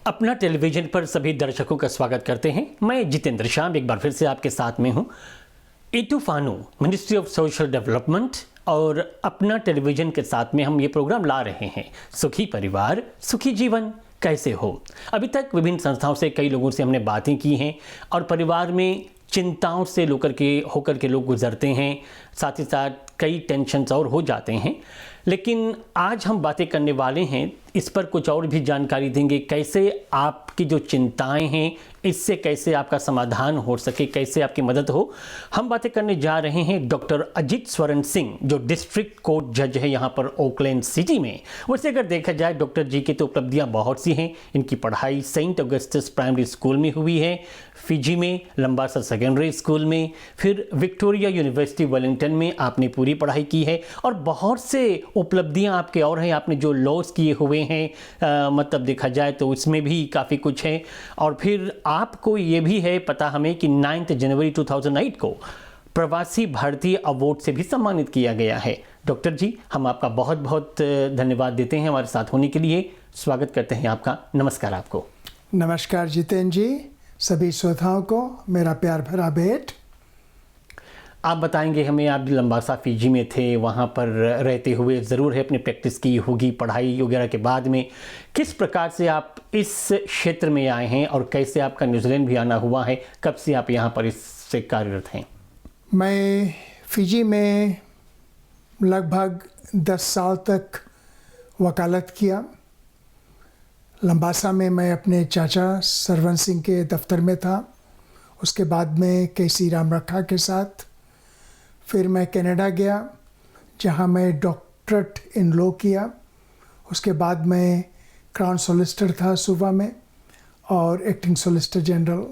अपना टेलीविज़न पर सभी दर्शकों का स्वागत करते हैं। मैं जितेंद्र श्याम एक बार फिर से आपके साथ में हूं। इटूफानो मिनिस्ट्री ऑफ सोशल डेवलपमेंट और अपना टेलीविज़न के साथ में हम ये प्रोग्राम ला रहे हैं, सुखी परिवार सुखी जीवन कैसे हो। अभी तक विभिन्न संस्थाओं से कई लोगों से हमने बातें की हैं और परिवार में चिंताओं से होकर के लोग गुजरते हैं, साथ ही साथ कई टेंशन्स और हो जाते हैं। लेकिन आज हम बातें करने वाले हैं, इस पर कुछ और भी जानकारी देंगे, कैसे आपकी जो चिंताएं हैं इससे कैसे आपका समाधान हो सके, कैसे आपकी मदद हो। हम बातें करने जा रहे हैं डॉक्टर अजित स्वरण सिंह, जो डिस्ट्रिक्ट कोर्ट जज है यहाँ पर ओकलैंड सिटी में। वैसे अगर देखा जाए डॉक्टर जी की तो उपलब्धियाँ बहुत सी हैं। इनकी पढ़ाई सेंट ऑगस्टस प्राइमरी स्कूल में हुई है, फिजी में लंबासा सेकेंडरी स्कूल में, फिर विक्टोरिया यूनिवर्सिटी वेलिंगटन में आपने पूरी पढ़ाई की है और बहुत से उपलब्धियां आपके और हैं। आपने जो लॉस किए हुए हैं मतलब देखा जाए तो उसमें भी काफ़ी कुछ है। और फिर आपको ये भी है पता हमें कि 9 जनवरी 2008 को प्रवासी भारतीय अवार्ड से भी सम्मानित किया गया है। डॉक्टर जी, हम आपका बहुत बहुत धन्यवाद देते हैं हमारे साथ होने के लिए। स्वागत करते हैं आपका। नमस्कार आपको। नमस्कार जितेंद्र जी, सभी श्रोताओं को मेरा प्यार भरा भेंट। आप बताएंगे हमें, आप लंबासा फिजी में थे, वहाँ पर रहते हुए ज़रूर है अपनी प्रैक्टिस की होगी पढ़ाई वगैरह के बाद में, किस प्रकार से आप इस क्षेत्र में आए हैं और कैसे आपका न्यूजीलैंड भी आना हुआ है, कब से आप यहाँ पर इससे कार्यरत हैं? मैं फिजी में लगभग 10 साल तक वकालत किया। लंबासा में मैं अपने चाचा सरवन सिंह के दफ्तर में था, उसके बाद में केसी राम रखा के साथ। फिर मैं कनाडा गया जहाँ मैं डॉक्टरेट इन लॉ किया। उसके बाद मैं क्राउन सॉलिसिटर था सुबह में और एक्टिंग सॉलिसिटर जनरल।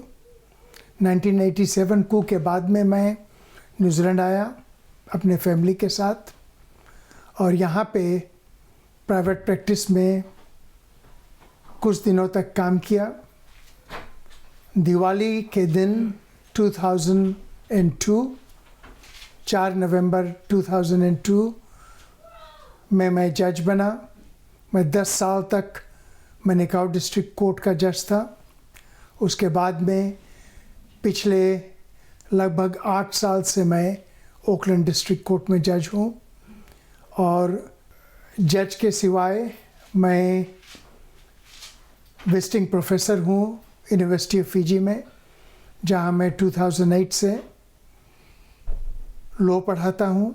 1987 को के बाद में मैं न्यूजीलैंड आया अपने फैमिली के साथ और यहाँ पे प्राइवेट प्रैक्टिस में कुछ दिनों तक काम किया। दिवाली के दिन 2002 4 नवंबर 2002 में मैं जज बना। मैं 10 साल तक मैनिकाउ डिस्ट्रिक्ट कोर्ट का जज था। उसके बाद में पिछले लगभग 8 साल से मैं ओकलैंड डिस्ट्रिक्ट कोर्ट में जज हूँ। और जज के सिवाय मैं विजिटिंग प्रोफेसर हूँ यूनिवर्सिटी ऑफ फिजी में, जहाँ मैं 2008 से लॉ पढ़ाता हूँ।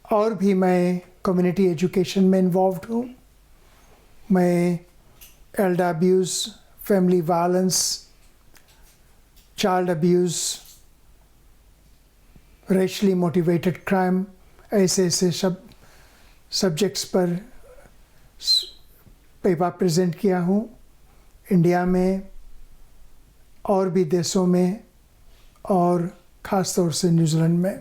और भी मैं कम्युनिटी एजुकेशन में इन्वॉल्व्ड हूँ। मैं Elder abuse, family violence, child abuse, rashly motivated crime, ऐसे सब्जेक्ट्स पर पेपर प्रेजेंट किया हूँ इंडिया में और भी देशों में और ख़ास तौर से न्यूजीलैंड में।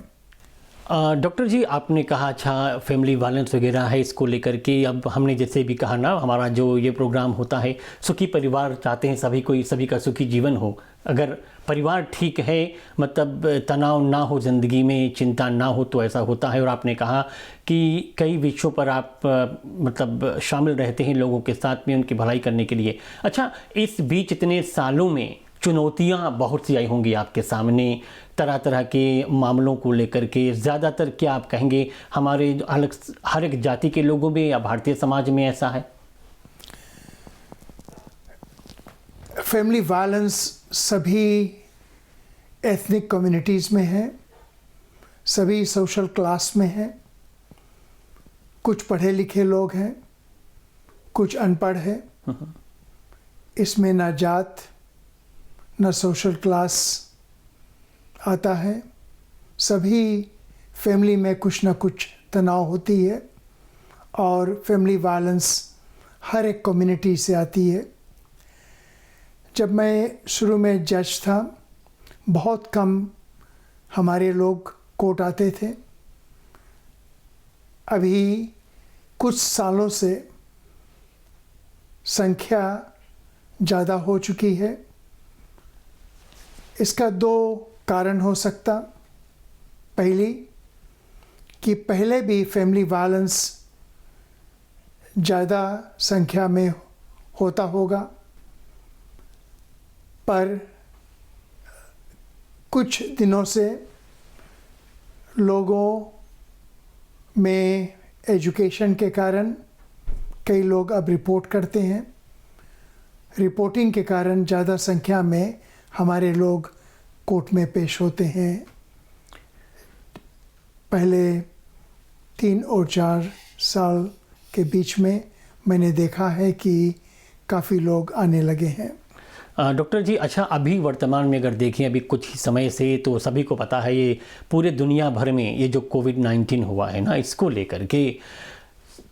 डॉक्टर जी, आपने कहा अच्छा फैमिली वायलेंस वगैरह है, इसको लेकर के अब हमने जैसे भी कहा ना, हमारा जो ये प्रोग्राम होता है सुखी परिवार चाहते हैं सभी का सुखी जीवन हो। अगर परिवार ठीक है, मतलब तनाव ना हो ज़िंदगी में, चिंता ना हो, तो ऐसा होता है। और आपने कहा कि कई विषयों पर आप मतलब शामिल रहते हैं लोगों के साथ में उनकी भलाई करने के लिए। अच्छा, इस बीच इतने सालों में चुनौतियाँ बहुत सी आई होंगी आपके सामने, तरह तरह के मामलों को लेकर के। ज़्यादातर क्या आप कहेंगे हमारे हर एक जाति के लोगों में या भारतीय समाज में ऐसा है? फैमिली वायलेंस सभी एथनिक कम्युनिटीज़ में है, सभी सोशल क्लास में है। कुछ पढ़े लिखे लोग हैं, कुछ अनपढ़ है। इसमें ना जात ना सोशल क्लास आता है। सभी फैमिली में कुछ ना कुछ तनाव होती है और फैमिली वायलेंस हर एक कम्युनिटी से आती है। जब मैं शुरू में जज था, बहुत कम हमारे लोग कोर्ट आते थे। अभी कुछ सालों से संख्या ज़्यादा हो चुकी है। इसका 2 कारण हो सकता। पहली कि पहले भी फैमिली वायलेंस ज़्यादा संख्या में होता होगा, पर कुछ दिनों से लोगों में एजुकेशन के कारण कई लोग अब रिपोर्ट करते हैं। रिपोर्टिंग के कारण ज़्यादा संख्या में हमारे लोग कोर्ट में पेश होते हैं। पहले 3 और 4 साल के बीच में मैंने देखा है कि काफ़ी लोग आने लगे हैं। डॉक्टर जी, अच्छा, अभी वर्तमान में अगर देखें, अभी कुछ ही समय से तो सभी को पता है, ये पूरे दुनिया भर में ये जो कोविड-19 हुआ है ना, इसको लेकर के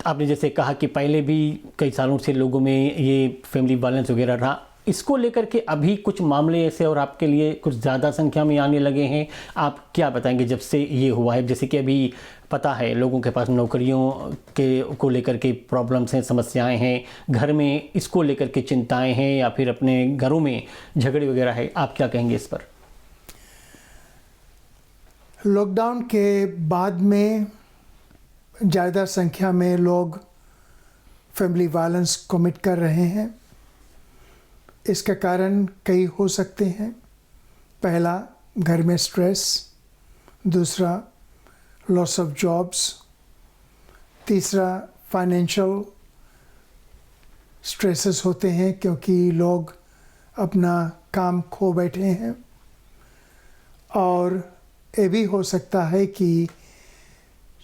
आपने जैसे कहा कि पहले भी कई सालों से लोगों में ये फैमिली वायलेंस वगैरह रहा, इसको लेकर के अभी कुछ मामले ऐसे और आपके लिए कुछ ज़्यादा संख्या में आने लगे हैं। आप क्या बताएंगे जब से ये हुआ है? जैसे कि अभी पता है लोगों के पास नौकरियों के को लेकर के प्रॉब्लम्स हैं, समस्याएं हैं, घर में इसको लेकर के चिंताएं हैं, या फिर अपने घरों में झगड़े वगैरह है, आप क्या कहेंगे इस पर? लॉकडाउन के बाद में ज़्यादा संख्या में लोग फैमिली वायलेंस कमिट कर रहे हैं। इसका कारण कई हो सकते हैं। पहला, घर में स्ट्रेस। दूसरा, लॉस ऑफ जॉब्स। तीसरा, फाइनेंशियल स्ट्रेसेस होते हैं क्योंकि लोग अपना काम खो बैठे हैं। और ये भी हो सकता है कि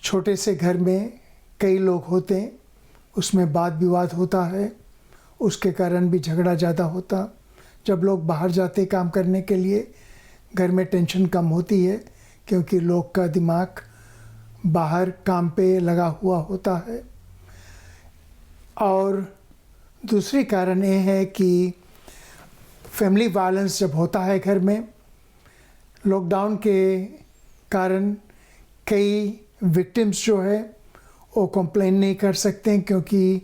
छोटे से घर में कई लोग होते हैं, उसमें वाद विवाद होता है, उसके कारण भी झगड़ा ज़्यादा होता। जब लोग बाहर जाते काम करने के लिए, घर में टेंशन कम होती है क्योंकि लोग का दिमाग बाहर काम पे लगा हुआ होता है। और दूसरी कारण ये है कि फैमिली वायलेंस जब होता है घर में, लॉकडाउन के कारण कई विक्टिम्स जो है वो कंप्लेन नहीं कर सकते हैं क्योंकि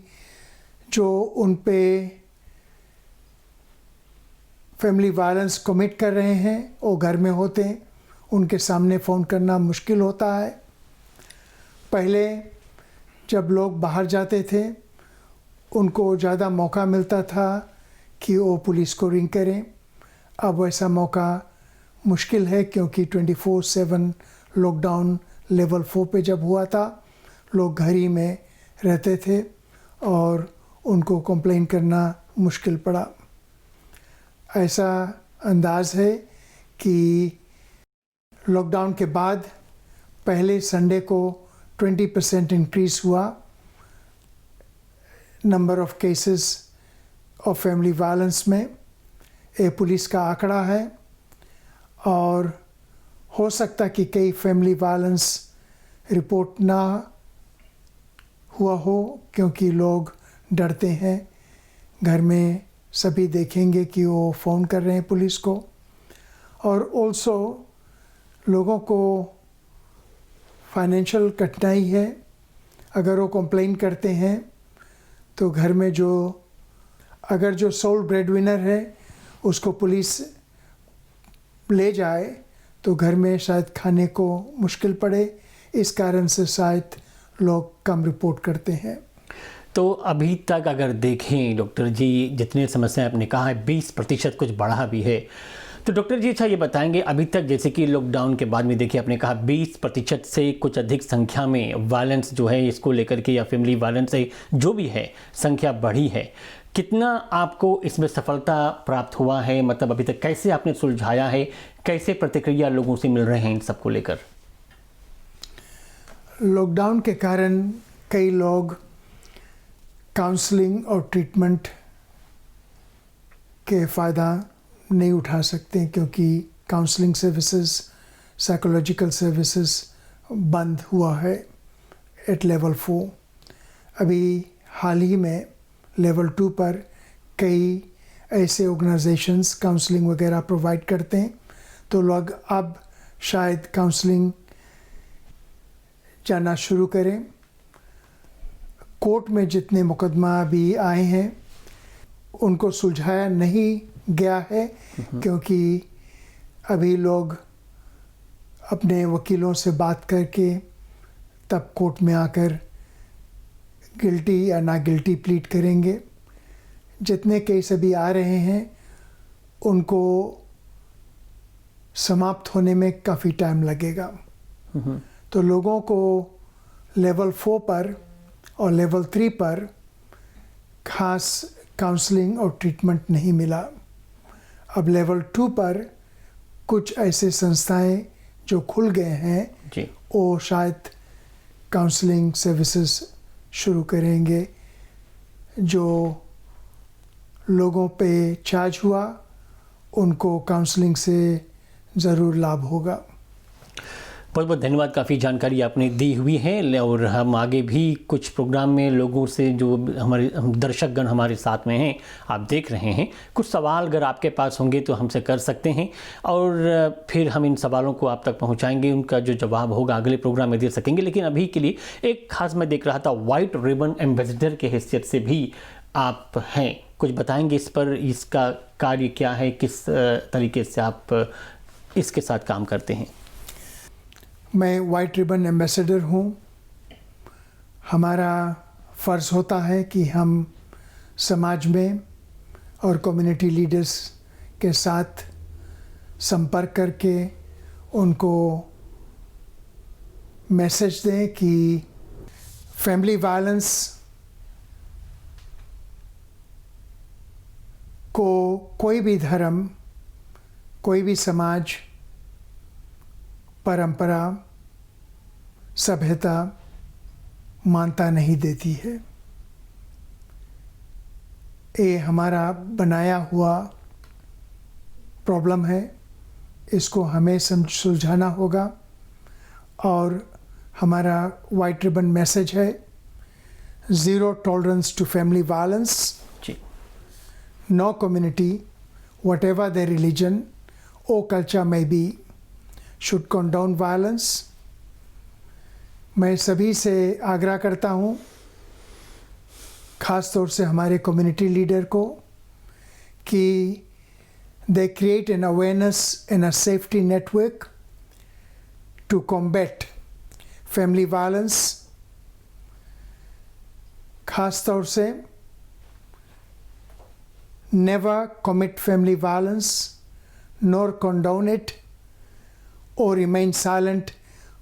जो उन पे फैमिली वायलेंस कमिट कर रहे हैं वो घर में होते हैं, उनके सामने फ़ोन करना मुश्किल होता है। पहले जब लोग बाहर जाते थे उनको ज़्यादा मौका मिलता था कि वो पुलिस को रिंग करें। अब वैसा मौका मुश्किल है क्योंकि 24/7 लॉकडाउन लेवल 4 पे जब हुआ था, लोग घर ही में रहते थे और उनको कंप्लेन करना मुश्किल पड़ा। ऐसा अंदाज है कि लॉकडाउन के बाद पहले संडे को 20% इंक्रीज़ हुआ number of cases of family violence में। ये पुलिस का आंकड़ा है और हो सकता कि कई फैमिली वायलेंस रिपोर्ट ना हुआ हो क्योंकि लोग डरते हैं। घर में सभी देखेंगे कि वो फ़ोन कर रहे हैं पुलिस को। और ऑल्सो लोगों को फाइनेंशियल कठिनाई है। अगर वो कंप्लेन करते हैं तो घर में अगर जो सोल ब्रेडविनर है उसको पुलिस ले जाए तो घर में शायद खाने को मुश्किल पड़े। इस कारण से शायद लोग कम रिपोर्ट करते हैं। तो अभी तक अगर देखें डॉक्टर जी, जितने समस्याएं आपने कहा है 20% कुछ बढ़ा भी है। तो डॉक्टर जी, अच्छा ये बताएंगे, अभी तक जैसे कि लॉकडाउन के बाद में देखिए आपने कहा 20% से कुछ अधिक संख्या में वायलेंस जो है इसको लेकर के, या फैमिली वायलेंस से जो भी है संख्या बढ़ी है। कितना आपको इसमें सफलता प्राप्त हुआ है? मतलब अभी तक कैसे आपने सुलझाया है, कैसे प्रतिक्रिया लोगों से मिल रहे हैं इन सबको लेकर? लॉकडाउन के कारण कई लोग काउंसलिंग और ट्रीटमेंट के फ़ायदा नहीं उठा सकते क्योंकि काउंसलिंग सर्विसेज, साइकोलॉजिकल सर्विसेज बंद हुआ है एट लेवल 4। अभी हाल ही में लेवल 2 पर कई ऐसे ऑर्गेनाइजेशंस काउंसलिंग वगैरह प्रोवाइड करते हैं, तो लोग अब शायद काउंसलिंग जाना शुरू करें। कोर्ट में जितने मुकदमा भी आए हैं उनको सुलझाया नहीं गया है क्योंकि अभी लोग अपने वकीलों से बात करके तब कोर्ट में आकर गिल्टी या ना गिल्टी प्लीड करेंगे। जितने केस अभी आ रहे हैं उनको समाप्त होने में काफ़ी टाइम लगेगा। तो लोगों को लेवल 4 पर और लेवल 3 पर खास काउंसलिंग और ट्रीटमेंट नहीं मिला। अब लेवल 2 पर कुछ ऐसे संस्थाएं जो खुल गए हैं जी। वो शायद काउंसलिंग सर्विसेज शुरू करेंगे। जो लोगों पे चार्ज हुआ उनको काउंसलिंग से ज़रूर लाभ होगा। बहुत बहुत धन्यवाद, काफ़ी जानकारी आपने दी हुई है और हम आगे भी कुछ प्रोग्राम में लोगों से जो हम दर्शकगण हमारे साथ में हैं, आप देख रहे हैं, कुछ सवाल अगर आपके पास होंगे तो हमसे कर सकते हैं और फिर हम इन सवालों को आप तक पहुंचाएंगे, उनका जो जवाब होगा अगले प्रोग्राम में दे सकेंगे। लेकिन अभी के लिए एक खास मैं देख रहा था, वाइट रिबन एम्बेसडर के हैसियत से भी आप हैं, कुछ बताएंगे इस पर, इसका कार्य क्या है, किस तरीके से आप इसके साथ काम करते हैं? मैं वाइट रिबन एम्बेसडर हूँ। हमारा फ़र्ज़ होता है कि हम समाज में और कम्युनिटी लीडर्स के साथ संपर्क करके उनको मैसेज दें कि फैमिली वायलेंस को कोई भी धर्म, कोई भी समाज, परंपरा, सभ्यता मानता नहीं देती है। ये हमारा बनाया हुआ प्रॉब्लम है, इसको हमें सुलझाना होगा। और हमारा वाइट रिबन मैसेज है, zero tolerance to family violence. No community, whatever their religion or culture may be, should condone violence। मैं सभी से आग्रह करता हूँ, ख़ास तौर से हमारे कम्युनिटी लीडर को, कि they create an awareness and a safety network to combat family violence। ख़ास तौर से never commit family violence nor condone it or remain silent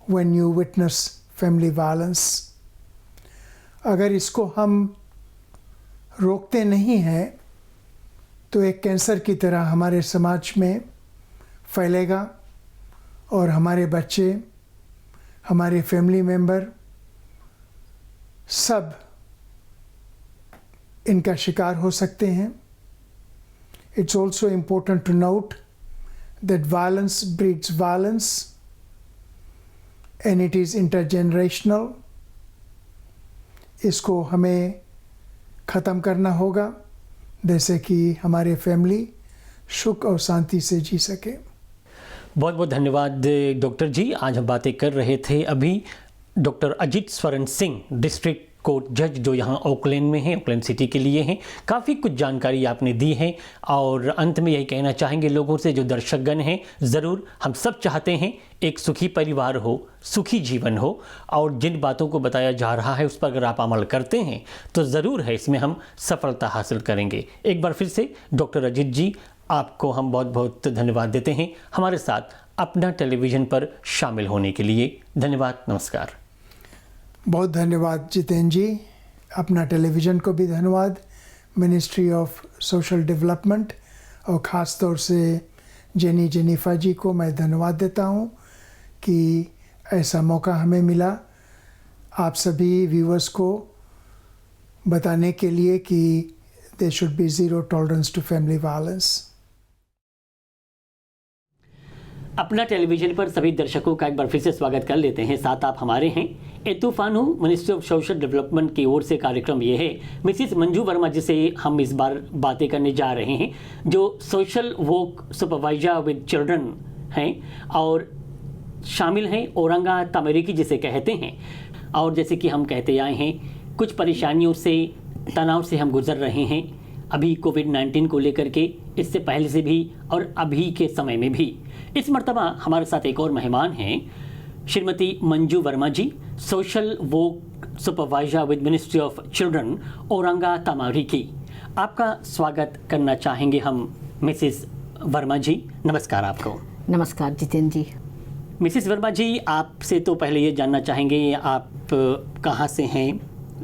when you witness family violence। अगर इसको हम रोकते नहीं हैं तो एक कैंसर की तरह हमारे समाज में फैलेगा और हमारे बच्चे, हमारे फैमिली मेंबर सब इनका शिकार हो सकते हैं। It's also important to note that violence breeds violence and it is intergenerational। इसको हमें ख़त्म करना होगा जैसे कि हमारे फैमिली सुख और शांति से जी सके। बहुत बहुत धन्यवाद डॉक्टर जी। आज हम बातें कर रहे थे अभी doctor Ajit Swaran Singh, district court जज, जो यहाँ ओकलैंड में हैं, ओकलैंड सिटी के लिए हैं। काफ़ी कुछ जानकारी आपने दी है और अंत में यही कहना चाहेंगे लोगों से, जो दर्शकगण हैं, ज़रूर हम सब चाहते हैं एक सुखी परिवार हो, सुखी जीवन हो, और जिन बातों को बताया जा रहा है उस पर अगर आप अमल करते हैं तो ज़रूर है इसमें हम सफलता हासिल करेंगे। एक बार फिर से डॉक्टर अजित जी, आपको हम बहुत बहुत धन्यवाद देते हैं हमारे साथ अपना टेलीविज़न पर शामिल होने के लिए। धन्यवाद, नमस्कार। बहुत धन्यवाद जितेंद्र जी, अपना टेलीविज़न को भी धन्यवाद, मिनिस्ट्री ऑफ सोशल डेवलपमेंट और ख़ास तौर से जेनिफा जी को मैं धन्यवाद देता हूँ कि ऐसा मौका हमें मिला आप सभी व्यूअर्स को बताने के लिए कि there should be zero tolerance to family violence. अपना टेलीविज़न पर सभी दर्शकों का एक बार फिर से स्वागत कर लेते हैं। साथ आप हमारे हैं एतूफानू, मिनिस्ट्री ऑफ सोशल डेवलपमेंट की ओर से कार्यक्रम ये है। मिसिस मंजू वर्मा जी से हम इस बार बातें करने जा रहे हैं, जो social work supervisor with children हैं और शामिल हैं औरंगा तमरीकी जिसे कहते हैं। और जैसे कि हम कहते आए हैं, कुछ परेशानियों से, तनाव से हम गुजर रहे हैं अभी कोविड-19 को लेकर के, इससे पहले से भी और अभी के समय में भी। इस मर्तबा हमारे साथ एक और मेहमान हैं, Shrimati Manju Verma ji, social work supervisor with ministry of children Oranga Tamariki. आपका स्वागत करना चाहेंगे हम मिसेस वर्मा जी। नमस्कार आपको। नमस्कार जितेंद्र जी। मिसेस वर्मा जी, आपसे तो पहले ये जानना चाहेंगे आप कहाँ से हैं?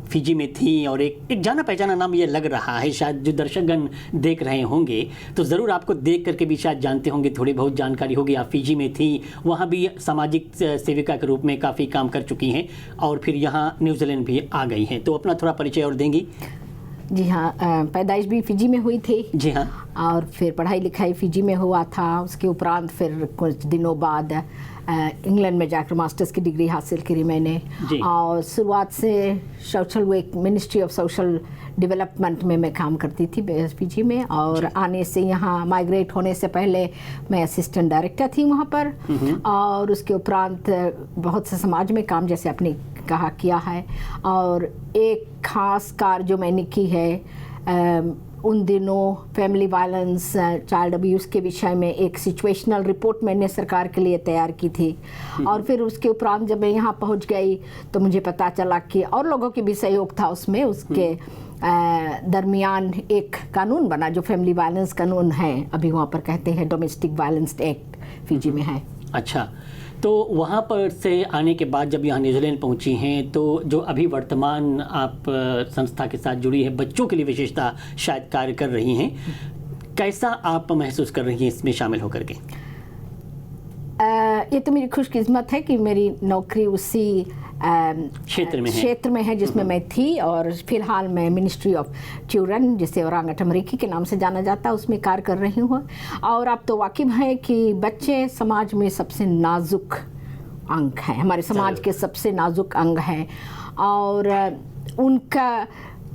फिजी में थी और एक जाना पहचाना नाम ये लग रहा है, शायद जो दर्शकगण देख रहे होंगे तो ज़रूर आपको देख करके भी शायद जानते होंगे, थोड़ी बहुत जानकारी होगी। आप फिजी में थी, वहाँ भी सामाजिक सेविका के रूप में काफ़ी काम कर चुकी हैं और फिर यहाँ न्यूजीलैंड भी आ गई हैं, तो अपना थोड़ा परिचय और देंगी। जी हाँ, पैदाइश भी फिजी में हुई थी। जी हाँ। और फिर पढ़ाई लिखाई फिजी में हुआ था। उसके उपरांत फिर कुछ दिनों बाद इंग्लैंड में जाकर मास्टर्स की डिग्री हासिल करी मैंने। और शुरुआत से social work, ministry of social development में मैं काम करती थी फिजी में। और आने से यहाँ माइग्रेट होने से पहले मैं असिस्टेंट डायरेक्टर थी वहाँ पर। और उसके उपरांत बहुत से समाज में काम, जैसे आपने कहा, किया है। और एक खास कार्य जो मैंने की है उन दिनों फैमिली वायलेंस, चाइल्ड अब्यूज़ के विषय में एक सिचुएशनल रिपोर्ट मैंने सरकार के लिए तैयार की थी। और फिर उसके उपरांत जब मैं यहाँ पहुँच गई तो मुझे पता चला कि और लोगों की भी सहयोग था उसमें। उसके दरमियान एक कानून बना जो फैमिली वायलेंस कानून है, अभी वहाँ पर कहते हैं डोमेस्टिक वायलेंस एक्ट, फिजी में है। अच्छा, तो वहाँ पर से आने के बाद जब यहाँ न्यूजीलैंड पहुँची हैं तो जो अभी वर्तमान आप संस्था के साथ जुड़ी है, बच्चों के लिए विशेषता शायद कार्य कर रही हैं, कैसा आप महसूस कर रही हैं इसमें शामिल होकर के? ये तो मेरी खुशकिस्मत है कि मेरी नौकरी उसी क्षेत्र में है जिसमें मैं थी। और फिलहाल मैं मिनिस्ट्री ऑफ चिल्ड्रन, जिसे औरंगट अमरीकी के नाम से जाना जाता है, उसमें कार्य कर रही हूँ। और आप तो वाकिफ हैं कि बच्चे समाज में सबसे नाजुक अंग हैं, हमारे समाज के सबसे नाजुक अंग हैं। और उनका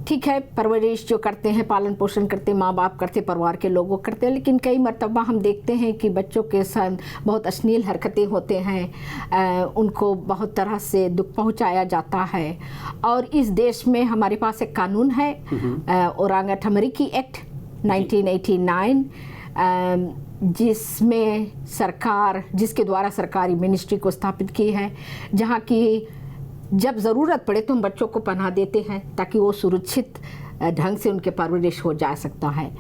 ठीक है, परवरिश जो करते हैं, पालन पोषण करते माँ बाप करते, परिवार के लोगों करते हैं, लेकिन कई मर्तबा हम देखते हैं कि बच्चों के साथ बहुत अश्लील हरकतें होते हैं, उनको बहुत तरह से दुख पहुंचाया जाता है। और इस देश में हमारे पास एक कानून है, औरंगट अमरीकी एक्ट 1989, जिसके द्वारा सरकारी मिनिस्ट्री को स्थापित की है, जहाँ की जब ज़रूरत पड़े तो हम बच्चों को पनाह देते हैं ताकि वो सुरक्षित ढंग से उनके परवरिश हो जा सकता है।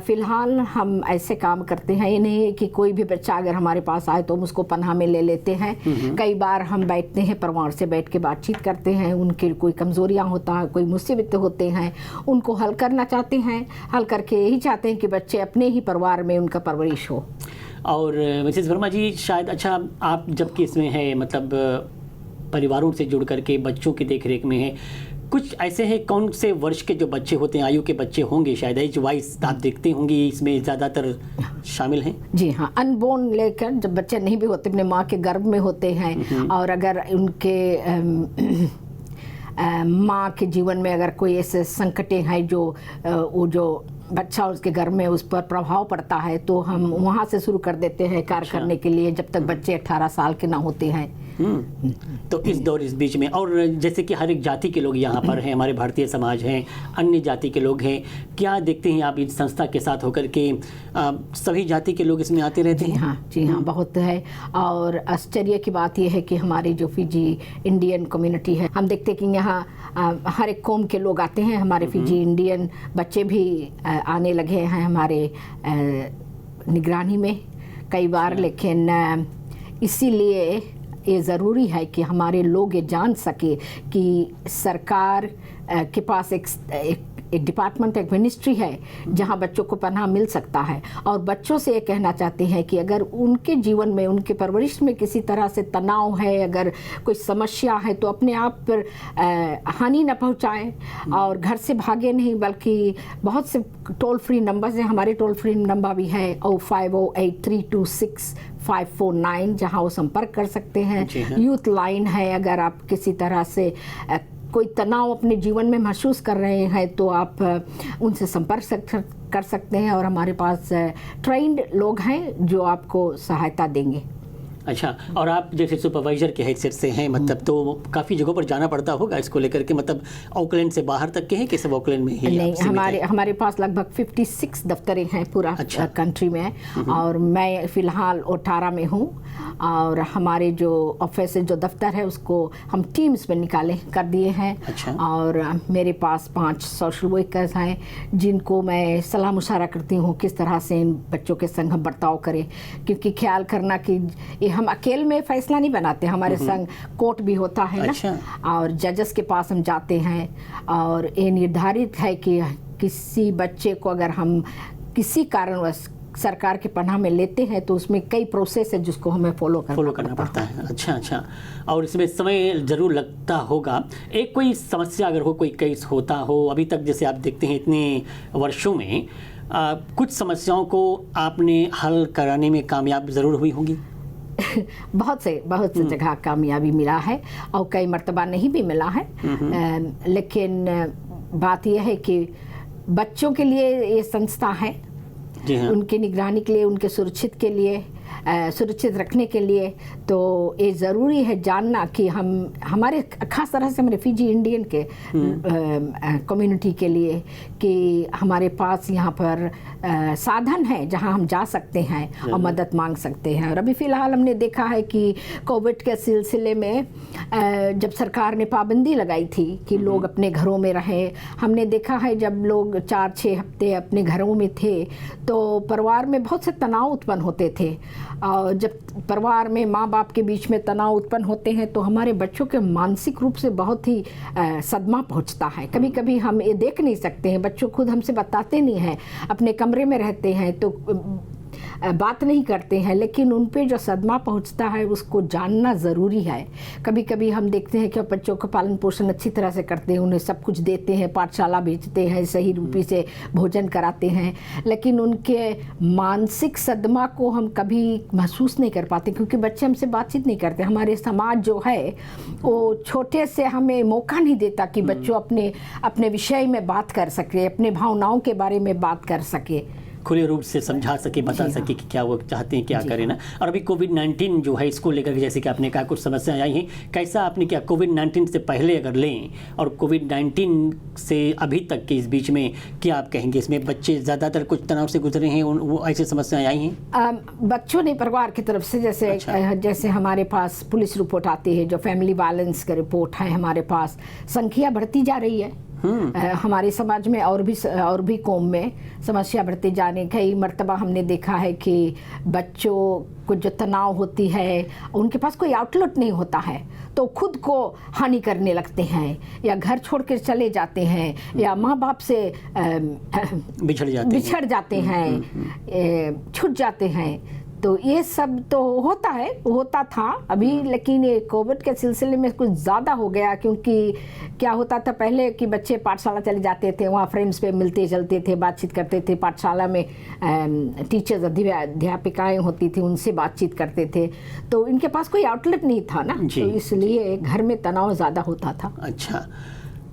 फ़िलहाल हम ऐसे काम करते हैं, ये नहीं है कि कोई भी बच्चा अगर हमारे पास आए तो हम उसको पनाह में ले लेते हैं। कई बार हम बैठते हैं, परिवार से बैठ के बातचीत करते हैं, उनके कोई कमज़ोरियाँ होता है, कोई मुसीबतें होते हैं, उनको हल करना चाहते हैं, हल करके यही चाहते हैं कि बच्चे अपने ही परिवार में उनका परवरिश हो। और मिसेस वर्मा जी, शायद अच्छा आप जबकि इसमें है, मतलब परिवारों से जुड़ करके बच्चों की देखरेख में है, कुछ ऐसे हैं कौन से वर्ष के जो बच्चे होते हैं, आयु के बच्चे होंगे, शायद एज वाइज आप देखते होंगे इसमें ज़्यादातर शामिल हैं? जी हाँ, अनबोर्न लेकर जब बच्चे नहीं भी होते, अपने माँ के गर्भ में होते हैं, और अगर उनके माँ के जीवन में अगर कोई ऐसे संकटें हैं जो वो जो बच्चा उसके घर में उस पर प्रभाव पड़ता है, तो हम वहाँ से शुरू कर देते हैं कार्य करने के लिए, जब तक बच्चे 18 साल के ना होते हैं। तो इस बीच में, और जैसे कि हर एक जाति के लोग यहाँ पर हैं, हमारे भारतीय समाज हैं, अन्य जाति के लोग हैं, क्या देखते हैं आप इस संस्था के साथ होकर के सभी जाति के लोग इसमें आते रहते हैं? जी हाँ, बहुत है। और आश्चर्य की बात यह है कि हमारी जो फिजी इंडियन कम्युनिटी है, हम देखते हैं कि यहाँ हर एक कौम के लोग आते हैं। हमारे फिजी इंडियन बच्चे भी आने लगे हैं हमारे निगरानी में कई बार, लेकिन इसीलिए ये ज़रूरी है कि हमारे लोग ये जान सके कि सरकार के पास एक डिपार्टमेंट, एक मिनिस्ट्री है जहां बच्चों को पनाह मिल सकता है। और बच्चों से ये कहना चाहते हैं कि अगर उनके जीवन में, उनके परवरिश में किसी तरह से तनाव है, अगर कोई समस्या है, तो अपने आप पर हानि न पहुंचाएं और घर से भागे नहीं, बल्कि बहुत से टोल फ्री नंबर्स हैं। हमारे टोल फ्री नंबर भी है 0508326549, जहां वो संपर्क कर सकते हैं। यूथ लाइन है, अगर आप किसी तरह से कोई तनाव अपने जीवन में महसूस कर रहे हैं तो आप उनसे संपर्क कर सकते हैं, और हमारे पास ट्रेंड लोग हैं जो आपको सहायता देंगे। अच्छा, और आप जैसे सुपरवाइजर के हैसियत से हैं, मतलब तो काफ़ी जगहों पर जाना पड़ता होगा इसको लेकर के, मतलब ऑकलैंड से बाहर तक के हैं कि सब ऑकलैंड में ही नहीं, आप सीमित हैं? हमारे पास लगभग 56 दफ्तरें हैं पूरा अच्छा। कंट्री में, और मैं फ़िलहाल ओटारा में हूँ। और हमारे जो ऑफिस जो दफ्तर है उसको हम टीम्स में निकाले कर दिए हैं। अच्छा। और मेरे पास 5 सोशल वर्कर्स हैं जिनको मैं सलाह मुशावरा करती हूँ किस तरह से इन बच्चों के संग हम बर्ताव करें, क्योंकि ख्याल करना कि ये हम अकेले में फैसला नहीं बनाते, हमारे संग कोर्ट भी होता है अच्छा। ना, और जजेस के पास हम जाते हैं, और ये निर्धारित है कि किसी बच्चे को अगर हम किसी कारणवश सरकार के पनाह में लेते हैं तो उसमें कई प्रोसेस है जिसको हमें फॉलो करना पड़ता है। अच्छा, और इसमें समय ज़रूर लगता होगा। एक कोई समस्या अगर हो, कोई केस होता हो, अभी तक जैसे आप देखते हैं इतने वर्षों में कुछ समस्याओं को आपने हल कराने में कामयाब ज़रूर हुई होंगी? बहुत से जगह कामयाबी मिला है और कई मर्तबा नहीं भी मिला है। लेकिन बात यह है कि बच्चों के लिए ये संस्था है, हाँ। उनकी निगरानी के लिए, उनके सुरक्षित रखने के लिए, तो ये ज़रूरी है जानना कि हमारे खास तरह से हमारे फिजी इंडियन के कम्युनिटी के लिए कि हमारे पास यहाँ पर साधन है जहाँ हम जा सकते हैं और मदद मांग सकते हैं। और अभी फ़िलहाल हमने देखा है कि कोविड के सिलसिले में जब सरकार ने पाबंदी लगाई थी कि लोग अपने घरों में रहें, हमने देखा है जब लोग 4-6 हफ्ते अपने घरों में थे तो परिवार में बहुत से तनाव उत्पन्न होते थे। और जब परिवार में माँ बाप के बीच में तनाव उत्पन्न होते हैं तो हमारे बच्चों के मानसिक रूप से बहुत ही सदमा पहुँचता है। कभी कभी हम ये देख नहीं सकते हैं, बच्चों खुद हमसे बताते नहीं हैं, अपने कमरे में रहते हैं तो बात नहीं करते हैं, लेकिन उन पे जो सदमा पहुंचता है उसको जानना ज़रूरी है। कभी कभी हम देखते हैं कि बच्चों का पालन पोषण अच्छी तरह से करते हैं, उन्हें सब कुछ देते हैं, पाठशाला भेजते हैं, सही रूपी से भोजन कराते हैं, लेकिन उनके मानसिक सदमा को हम कभी महसूस नहीं कर पाते क्योंकि बच्चे हमसे बातचीत नहीं करते। हमारे समाज जो है वो छोटे से हमें मौका नहीं देता कि बच्चों अपने विषय में बात कर सके, अपने भावनाओं के बारे में बात कर सके, खुले रूप से समझा सके, बता सके कि क्या वो चाहते हैं, क्या करें ना। और अभी कोविड-19 जो है इसको लेकर के जैसे कि आपने कहा कुछ समस्याएं आई हैं, कैसा आपने क्या कोविड-19 से पहले अगर लें और कोविड-19 से अभी तक के इस बीच में क्या आप कहेंगे, इसमें बच्चे ज़्यादातर कुछ तनाव से गुजरे हैं, वो ऐसी समस्याएं आई हैं? बच्चों ने परिवार की तरफ से जैसे हमारे पास पुलिस रिपोर्ट आती है, जो फैमिली वायलेंस का रिपोर्ट है, हमारे पास संख्या बढ़ती जा रही है। हमारे समाज में और भी कौम में समस्या बढ़ती जाने, कई मर्तबा हमने देखा है कि बच्चों को जो तनाव होती है उनके पास कोई आउटलेट नहीं होता है तो खुद को हानि करने लगते हैं या घर छोड़ कर चले जाते हैं या माँ बाप से बिछड़ जाते हैं, छूट जाते हैं। तो ये सब तो होता था अभी, लेकिन ये कोविड के सिलसिले में कुछ ज़्यादा हो गया क्योंकि क्या होता था पहले कि बच्चे पाठशाला चले जाते थे, वहाँ फ्रेंड्स पे मिलते चलते थे, बातचीत करते थे, पाठशाला में टीचर्स अध्यापिकाएँ होती थी, उनसे बातचीत करते थे, तो इनके पास कोई आउटलेट नहीं था ना, तो इसलिए घर में तनाव ज़्यादा होता था। अच्छा,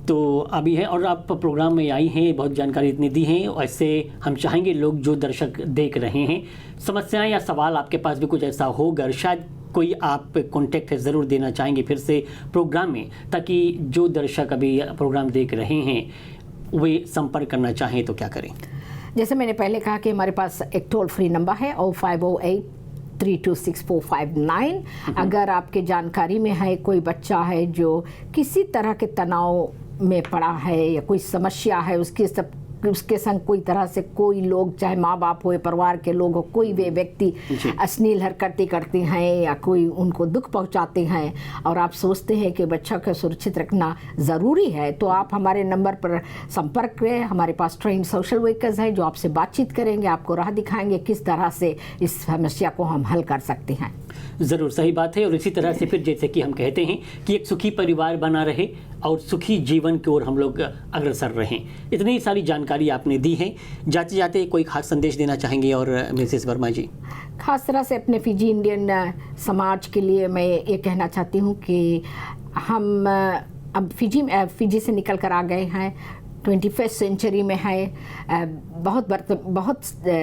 तो अभी है और आप प्रोग्राम में आई हैं, बहुत जानकारी इतनी दी हैं। ऐसे हम चाहेंगे लोग जो दर्शक देख रहे हैं, समस्याएं या सवाल आपके पास भी कुछ ऐसा होगा, शायद कोई आप कॉन्टेक्ट ज़रूर देना चाहेंगे फिर से प्रोग्राम में, ताकि जो दर्शक अभी प्रोग्राम देख रहे हैं वे संपर्क करना चाहें तो क्या करें? जैसे मैंने पहले कहा कि हमारे पास एक टोल फ्री नंबर है 0508 326 459। अगर आपके जानकारी में है कोई बच्चा है जो किसी तरह के तनाव में पड़ा है या कोई समस्या है, उसके संग कोई तरह से कोई लोग, चाहे माँ बाप हो या परिवार के लोग हो, कोई भी व्यक्ति अश्लील हरकतें करते हैं या कोई उनको दुख पहुंचाते हैं और आप सोचते हैं कि बच्चा को सुरक्षित रखना ज़रूरी है, तो आप हमारे नंबर पर संपर्क करें। हमारे पास ट्रेन सोशल वर्कर्स हैं जो आपसे बातचीत करेंगे, आपको राह दिखाएंगे किस तरह से इस समस्या को हम हल कर सकते हैं। ज़रूर, सही बात है। और इसी तरह से फिर जैसे कि हम कहते हैं कि एक सुखी परिवार बना रहे और सुखी जीवन की ओर हम लोग अग्रसर रहें। इतनी सारी जानकारी आपने दी है, जाते जाते कोई खास संदेश देना चाहेंगे? और मिसेस वर्मा जी, खास तरह से अपने फिजी इंडियन समाज के लिए मैं ये कहना चाहती हूँ कि हम अब फिजी से निकल कर आ गए हैं, 21st सेंचुरी में है। बहुत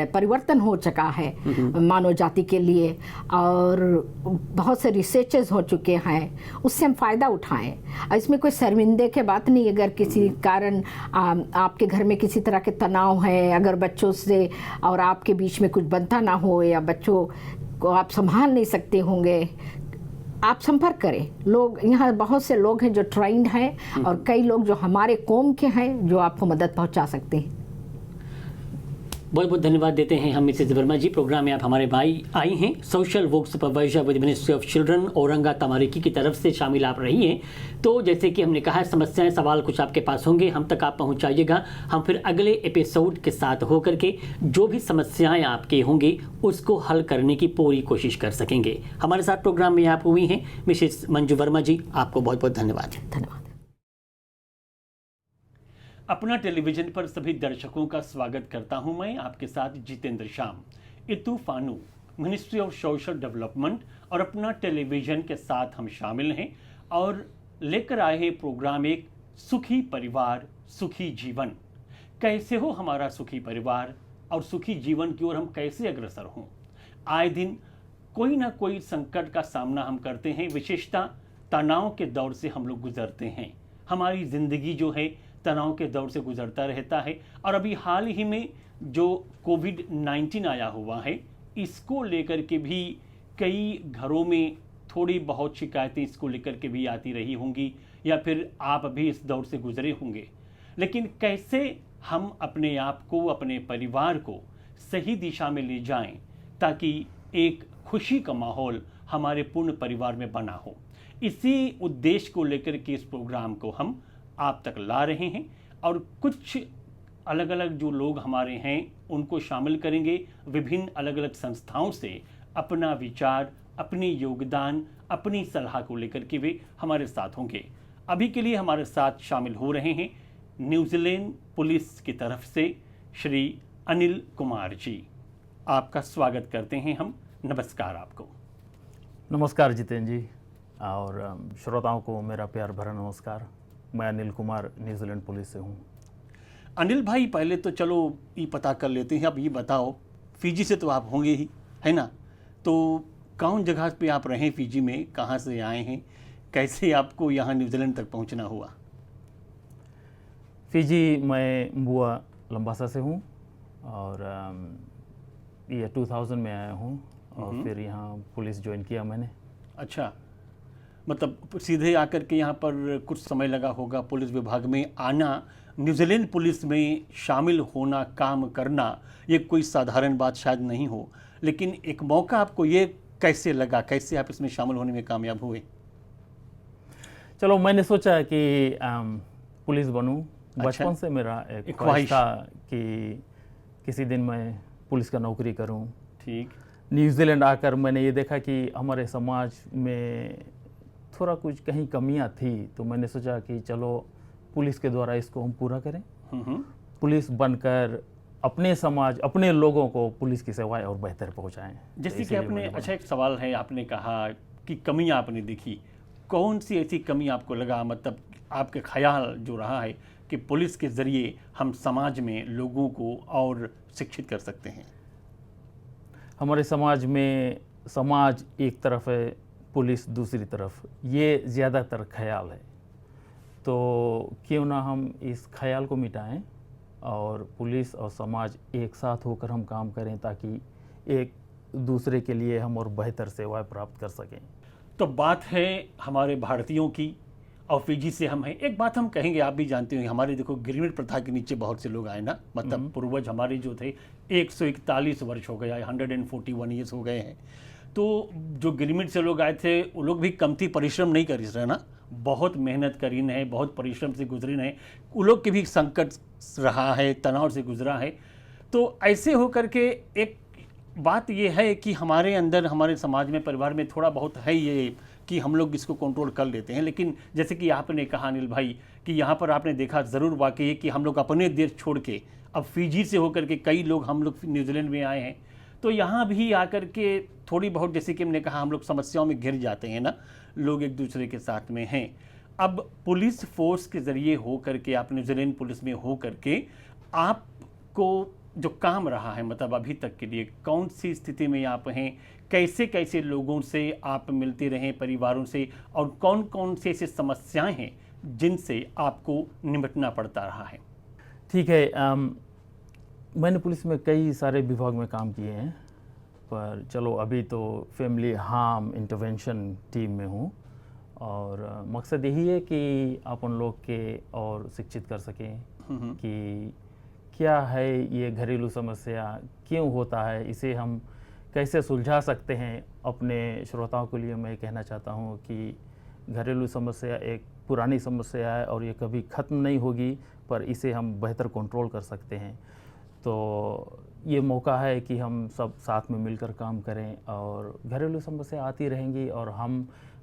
परिवर्तन हो चुका है मानव जाति के लिए, और बहुत से रिसर्चेस हो चुके हैं, उससे हम फ़ायदा उठाएं। और इसमें कोई शर्मिंदे की बात नहीं। अगर किसी कारण आपके घर में किसी तरह के तनाव है, अगर बच्चों से और आपके बीच में कुछ बनता ना हो, या बच्चों को आप संभाल नहीं सकते होंगे, आप संपर्क करें। लोग यहाँ बहुत से लोग हैं जो ट्रेंड हैं, और कई लोग जो हमारे कौम के हैं जो आपको मदद पहुँचा सकते हैं। बहुत बहुत धन्यवाद देते हैं हम मिसेज वर्मा जी। प्रोग्राम में आप हमारे भाई आई हैं, social work supervisor with ministry of children Oranga Tamariki की तरफ से शामिल आप रही हैं। तो जैसे कि हमने कहा, समस्याएं सवाल कुछ आपके पास होंगे, हम तक आप पहुंचाइएगा। हम फिर अगले एपिसोड के साथ होकर के जो भी समस्याएं आपके होंगी उसको हल करने की पूरी कोशिश कर सकेंगे। हमारे साथ प्रोग्राम में आप हुई हैं मिसेज मंजू वर्मा जी, आपको बहुत बहुत धन्यवाद। धन्यवाद। अपना टेलीविजन पर सभी दर्शकों का स्वागत करता हूं मैं, आपके साथ जितेंद्र श्याम। इतूफानू मिनिस्ट्री ऑफ सोशल डेवलपमेंट और अपना टेलीविजन के साथ हम शामिल हैं और लेकर आए हैं प्रोग्राम एक सुखी परिवार सुखी जीवन। कैसे हो हमारा सुखी परिवार और सुखी जीवन की ओर हम कैसे अग्रसर हों। आए दिन कोई ना कोई संकट का सामना हम करते हैं, विशेषता तनाव के दौर से हम लोग गुजरते हैं। हमारी ज़िंदगी जो है तनाव के दौर से गुजरता रहता है, और अभी हाल ही में जो कोविड-19 आया हुआ है, इसको लेकर के भी कई घरों में थोड़ी बहुत शिकायतें इसको लेकर के भी आती रही होंगी, या फिर आप भी इस दौर से गुजरे होंगे। लेकिन कैसे हम अपने आप को, अपने परिवार को सही दिशा में ले जाएं ताकि एक खुशी का माहौल हमारे पूर्ण परिवार में बना हो। इसी उद्देश्य को लेकर के इस प्रोग्राम को हम आप तक ला रहे हैं, और कुछ अलग अलग जो लोग हमारे हैं उनको शामिल करेंगे। विभिन्न अलग अलग संस्थाओं से अपना विचार, अपनी योगदान, अपनी सलाह को लेकर के वे हमारे साथ होंगे। अभी के लिए हमारे साथ शामिल हो रहे हैं न्यूजीलैंड पुलिस की तरफ से श्री अनिल कुमार जी। आपका स्वागत करते हैं हम। नमस्कार आपको। नमस्कार जितेंद्र जी, और श्रोताओं को मेरा प्यार भरा नमस्कार। मैं अनिल कुमार न्यूजीलैंड पुलिस से हूँ। अनिल भाई, पहले तो चलो ये पता कर लेते हैं, अब ये बताओ, फिजी से तो आप होंगे ही, है ना? तो कौन जगह पे आप रहें फिजी में, कहाँ से आए हैं, कैसे आपको यहाँ न्यूजीलैंड तक पहुँचना हुआ? फिजी मैं बुआ लंबासा से हूँ, और ये 2000 में आया हूँ, और फिर यहाँ पुलिस ज्वाइन किया मैंने। अच्छा, मतलब सीधे आकर के यहाँ पर कुछ समय लगा होगा पुलिस विभाग में आना। न्यूजीलैंड पुलिस में शामिल होना, काम करना, ये कोई साधारण बात शायद नहीं हो, लेकिन एक मौका आपको ये कैसे लगा, कैसे आप इसमें शामिल होने में कामयाब हुए? चलो, मैंने सोचा कि पुलिस बनूं। अच्छा। बचपन से मेरा एक ख्वाहिश था कि किसी दिन मैं पुलिस का नौकरी करूं। ठीक। न्यूजीलैंड आकर मैंने ये देखा कि हमारे समाज में थोड़ा कुछ कहीं कमियां थी, तो मैंने सोचा कि चलो पुलिस के द्वारा इसको हम पूरा करें। पुलिस बनकर अपने समाज, अपने लोगों को पुलिस की सेवाएं और बेहतर पहुंचाएं। जैसे कि आपने, अच्छा एक सवाल है, आपने कहा कि कमियां आपने देखी, कौन सी ऐसी कमी आपको लगा, मतलब आपके ख्याल जो रहा है कि पुलिस के ज़रिए हम समाज में लोगों को और शिक्षित कर सकते हैं? हमारे समाज में समाज एक तरफ है, पुलिस दूसरी तरफ, ये ज़्यादातर ख्याल है। तो क्यों ना हम इस ख्याल को मिटाएं और पुलिस और समाज एक साथ होकर हम काम करें, ताकि एक दूसरे के लिए हम और बेहतर सेवाएं प्राप्त कर सकें। तो बात है हमारे भारतीयों की, और फिजी से हम हैं। एक बात हम कहेंगे, आप भी जानते हो, हमारे देखो गिरमिट प्रथा के नीचे बहुत से लोग आए ना, मतलब पूर्वज हमारे जो थे 141 वर्ष हो गया, 141 ईयर्स हो गए हैं। तो जो गिरमिट से लोग आए थे वो लोग भी कमती परिश्रम नहीं कर रहे ना, बहुत मेहनत करी है, बहुत परिश्रम से गुजरी है, वो लोग के भी संकट रहा है, तनाव से गुजरा है। तो ऐसे होकर के एक बात ये है कि हमारे अंदर, हमारे समाज में, परिवार में थोड़ा बहुत है ये कि हम लोग इसको कंट्रोल कर लेते हैं। लेकिन जैसे कि आपने कहा अनिल भाई कि यहाँ पर आपने देखा ज़रूर वाकई है कि हम लोग अपने देश छोड़ के अब फिजी से होकर के कई लोग, हम लोग न्यूजीलैंड में आए हैं, तो यहाँ भी आकर के थोड़ी बहुत, जैसे कि हमने कहा, हम लोग समस्याओं में घिर जाते हैं ना, लोग एक दूसरे के साथ में हैं। अब पुलिस फोर्स के ज़रिए हो करके, आप न्यूजीलैंड पुलिस में हो करके, आपको जो काम रहा है मतलब अभी तक के लिए, कौन सी स्थिति में आप हैं, कैसे कैसे लोगों से आप मिलते रहे, परिवारों से, और कौन कौन से ऐसी समस्याएं हैं जिनसे आपको निपटना पड़ता रहा है? ठीक है, मैंने पुलिस में कई सारे विभाग में काम किए हैं, पर चलो अभी तो फैमिली हार्म इंटरवेंशन टीम में हूँ, और मकसद यही है कि अपन लोग के और शिक्षित कर सकें कि क्या है ये घरेलू समस्या, क्यों होता है, इसे हम कैसे सुलझा सकते हैं। अपने श्रोताओं के लिए मैं कहना चाहता हूँ कि घरेलू समस्या एक पुरानी समस्या है और ये कभी ख़त्म नहीं होगी, पर इसे हम बेहतर कंट्रोल कर सकते हैं। तो ये मौका है कि हम सब साथ में मिलकर काम करें, और घरेलू समस्या आती रहेंगी, और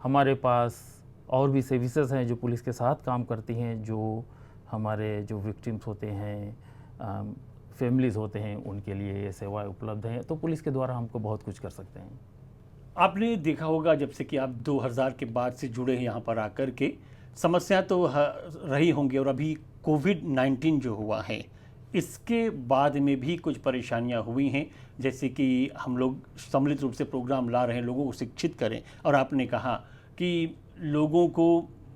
हमारे पास और भी सर्विसेज हैं जो पुलिस के साथ काम करती हैं, जो हमारे जो विक्टिम्स होते हैं, फैमिलीज़ होते हैं, उनके लिए ये सेवाएं उपलब्ध हैं। तो पुलिस के द्वारा हमको बहुत कुछ कर सकते हैं। आपने देखा होगा जब से कि आप 2000 के बाद से जुड़े हैं यहाँ पर आकर के, समस्या तो रही होंगी, और अभी कोविड-19 जो हुआ है इसके बाद में भी कुछ परेशानियाँ हुई हैं, जैसे कि हम लोग सम्मिलित रूप से प्रोग्राम ला रहे हैं, लोगों को शिक्षित करें, और आपने कहा कि लोगों को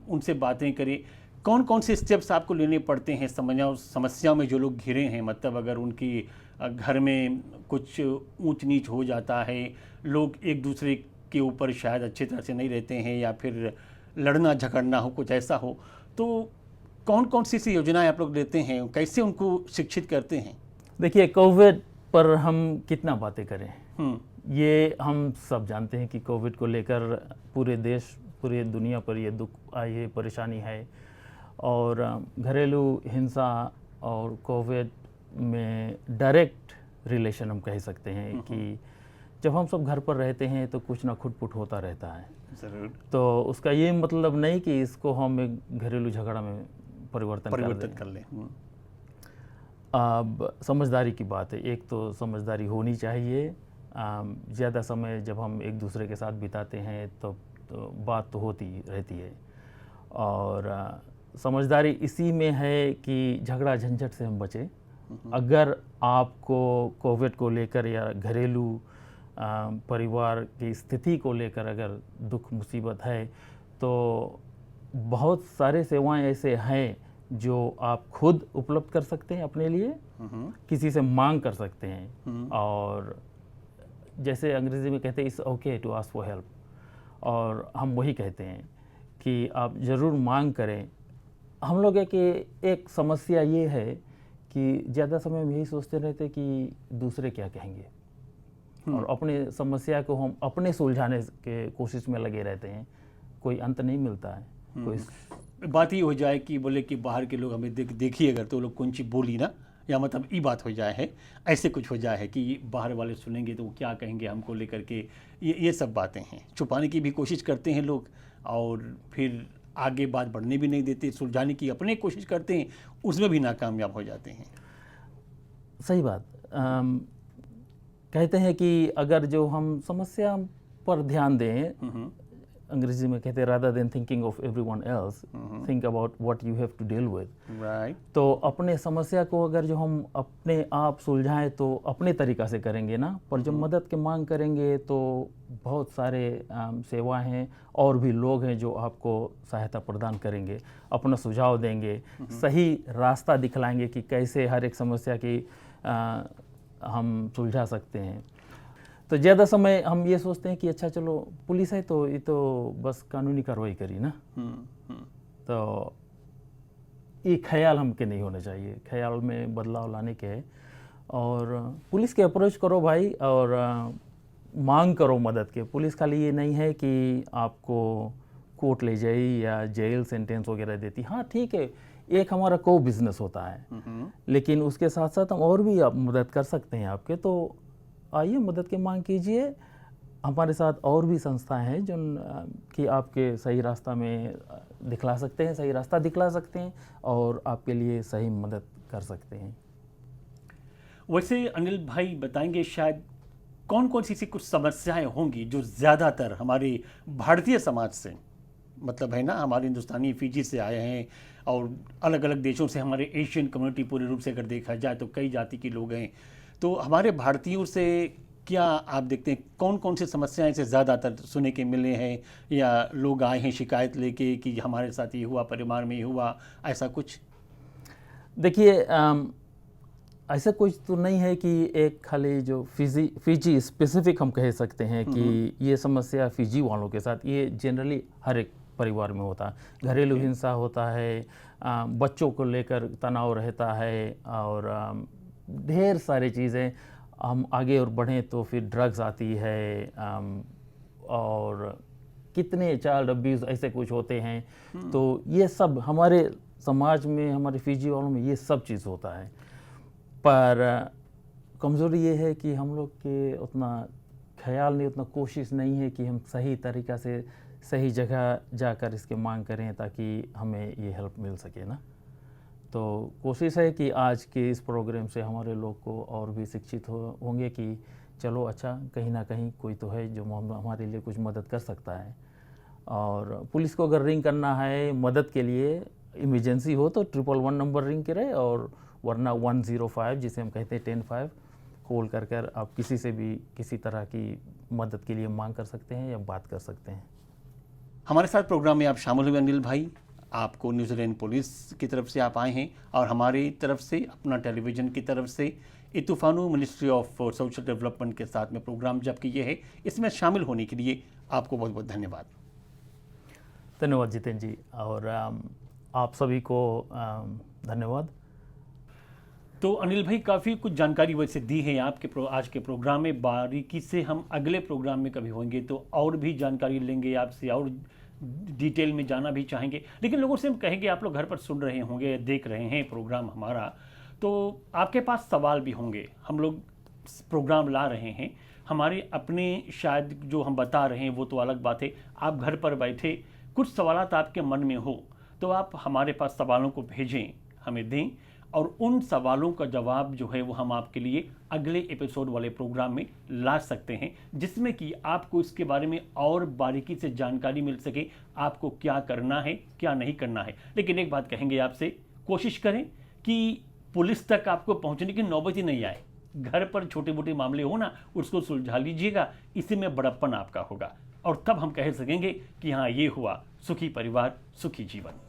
उनसे बातें करें। कौन कौन से स्टेप्स आपको लेने पड़ते हैं समस्याओं में जो लोग घिरे हैं? मतलब अगर उनकी घर में कुछ ऊंच नीच हो जाता है, लोग एक दूसरे के ऊपर शायद अच्छी तरह से नहीं रहते हैं, या फिर लड़ना झगड़ना हो, कुछ ऐसा हो, तो कौन कौन सी ऐसी योजनाएं आप लोग लेते हैं, कैसे उनको शिक्षित करते हैं? देखिए, कोविड पर हम कितना बातें करें, ये हम सब जानते हैं कि कोविड को लेकर पूरे देश, पूरे दुनिया पर ये दुख आई है, परेशानी है, और घरेलू हिंसा और कोविड में डायरेक्ट रिलेशन हम कह सकते हैं कि जब हम सब घर पर रहते हैं तो कुछ ना खुटपुट होता रहता है। ज़रूर। तो उसका ये मतलब नहीं कि इसको हम एक घरेलू झगड़ा में परिवर्तन कर लें। अब समझदारी की बात है, एक तो समझदारी होनी चाहिए। ज़्यादा समय जब हम एक दूसरे के साथ बिताते हैं तो बात तो होती रहती है, और समझदारी इसी में है कि झगड़ा झंझट से हम बचें। अगर आपको कोविड को लेकर या घरेलू परिवार की स्थिति को लेकर अगर दुख मुसीबत है, तो बहुत सारे सेवाएं ऐसे हैं जो आप खुद उपलब्ध कर सकते हैं अपने लिए, किसी से मांग कर सकते हैं, और जैसे अंग्रेजी में कहते हैं it's okay to ask for help, और हम वही कहते हैं कि आप ज़रूर मांग करें। हम लोग एक समस्या ये है कि ज़्यादा समय हम यही सोचते रहते कि दूसरे क्या कहेंगे, और अपने समस्या को हम अपने सुलझाने के कोशिश में लगे रहते हैं, कोई अंत नहीं मिलता है। कोई बात ही हो जाए कि बोले कि बाहर के लोग हमें देखिए अगर, तो लोग कौन सी बोली ना, या मतलब ये बात हो जाए है, ऐसे कुछ हो जाए है कि बाहर वाले सुनेंगे तो वो क्या कहेंगे हमको लेकर के, ये सब बातें हैं। छुपाने की भी कोशिश करते हैं लोग, और फिर आगे बात बढ़ने भी नहीं देते, सुलझाने की अपने कोशिश करते हैं, उसमें भी नाकामयाब हो जाते हैं। सही बात। कहते हैं कि अगर जो हम समस्या पर ध्यान दें, अंग्रेजी में कहते हैं rather than thinking of everyone else, think about what you have to deal with. Right. तो अपने समस्या को अगर जो हम अपने आप सुलझाएं तो अपने तरीक़ा से करेंगे ना, पर जब मदद की मांग करेंगे तो बहुत सारे सेवाएं हैं और भी लोग हैं जो आपको सहायता प्रदान करेंगे, अपना सुझाव देंगे, सही रास्ता दिखलाएंगे कि कैसे हर एक समस्या की हम सुलझा सकते हैं। तो ज़्यादा समय हम ये सोचते हैं कि अच्छा चलो पुलिस है तो ये तो बस कानूनी कार्रवाई करी ना, तो ये ख्याल हमके नहीं होना चाहिए। ख्याल में बदलाव लाने के है, और पुलिस के अप्रोच करो भाई, और मांग करो मदद के। पुलिस खाली ये नहीं है कि आपको कोर्ट ले जाए या जेल सेंटेंस वगैरह देती, हाँ ठीक है, एक हमारा को बिजनेस होता है, लेकिन उसके साथ साथ हम और भी आप मदद कर सकते हैं आपके। तो आइए मदद की मांग कीजिए। हमारे साथ और भी संस्थाएं हैं जो कि आपके सही रास्ता में दिखला सकते हैं, सही रास्ता दिखला सकते हैं, और आपके लिए सही मदद कर सकते हैं। वैसे अनिल भाई बताएंगे शायद कौन कौन सी कुछ समस्याएं होंगी जो ज़्यादातर हमारे भारतीय समाज से मतलब है ना, हमारे हिंदुस्तानी फिजी से आए हैं और अलग अलग देशों से, हमारे एशियन कम्युनिटी पूरे रूप से अगर देखा जाए तो कई जाति के लोग हैं। तो हमारे भारतीयों से क्या आप देखते हैं कौन कौन सी समस्याएं ऐसे ज़्यादातर सुने के मिले हैं, या लोग आए हैं शिकायत लेके कि हमारे साथ ये हुआ, परिवार में ये हुआ, ऐसा कुछ? देखिए, ऐसा कुछ तो नहीं है कि एक खाली जो फिजी स्पेसिफिक हम कह सकते हैं कि ये समस्या फिजी वालों के साथ, ये जनरली हर एक परिवार में होता है। घरेलू हिंसा होता है, बच्चों को लेकर तनाव रहता है, और ढेर सारी चीज़ें। हम आगे और बढ़ें तो फिर ड्रग्स आती है, और कितने चाइल्ड अब्यूज़ ऐसे कुछ होते हैं। तो ये सब हमारे समाज में, हमारे फिजी वालों में ये सब चीज़ होता है। पर कमज़ोरी ये है कि हम लोग के उतना ख्याल नहीं, उतना कोशिश नहीं है कि हम सही तरीक़ा से सही जगह जाकर इसके मांग करें ताकि हमें ये हेल्प मिल सके ना। तो कोशिश है कि आज के इस प्रोग्राम से हमारे लोग को और भी शिक्षित होंगे कि चलो अच्छा, कहीं ना कहीं कोई तो है जो हमारे लिए कुछ मदद कर सकता है। और पुलिस को अगर रिंग करना है मदद के लिए, इमरजेंसी हो तो 111 नंबर रिंग करे, और वरना 105 जिसे हम कहते हैं 105 कॉल कर आप किसी से भी किसी तरह की मदद के लिए मांग कर सकते हैं या बात कर सकते हैं। हमारे साथ प्रोग्राम में आप शामिल हुए अनिल भाई, आपको न्यूजीलैंड पुलिस की तरफ से आप आए हैं, और हमारी तरफ से, अपना टेलीविज़न की तरफ से, इतूफानू मिनिस्ट्री ऑफ सोशल डेवलपमेंट के साथ में प्रोग्राम जबकि ये है, इसमें शामिल होने के लिए आपको बहुत बहुत धन्यवाद। धन्यवाद जितेंद्र जी, और आप सभी को धन्यवाद। तो अनिल भाई, काफ़ी कुछ जानकारी वैसे दी है आपके आज के प्रोग्राम में। बारीकी से हम अगले प्रोग्राम में कभी होंगे तो और भी जानकारी लेंगे आपसे, और डिटेल में जाना भी चाहेंगे। लेकिन लोगों से हम कहेंगे, आप लोग घर पर सुन रहे होंगे, देख रहे हैं प्रोग्राम हमारा, तो आपके पास सवाल भी होंगे। हम लोग प्रोग्राम ला रहे हैं, हमारे अपने शायद जो हम बता रहे हैं वो तो अलग बात है। आप घर पर बैठे कुछ सवालात आपके मन में हो तो आप हमारे पास सवालों को भेजें, हमें दें, और उन सवालों का जवाब जो है वो हम आपके लिए अगले एपिसोड वाले प्रोग्राम में ला सकते हैं, जिसमें कि आपको इसके बारे में और बारीकी से जानकारी मिल सके, आपको क्या करना है क्या नहीं करना है। लेकिन एक बात कहेंगे आपसे, कोशिश करें कि पुलिस तक आपको पहुंचने की नौबत ही नहीं आए। घर पर छोटे मोटे मामले हो ना, उसको सुलझा लीजिएगा, इसी में बड़प्पन आपका होगा, और तब हम कह सकेंगे कि हाँ, ये हुआ सुखी परिवार सुखी जीवन।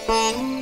Thank you.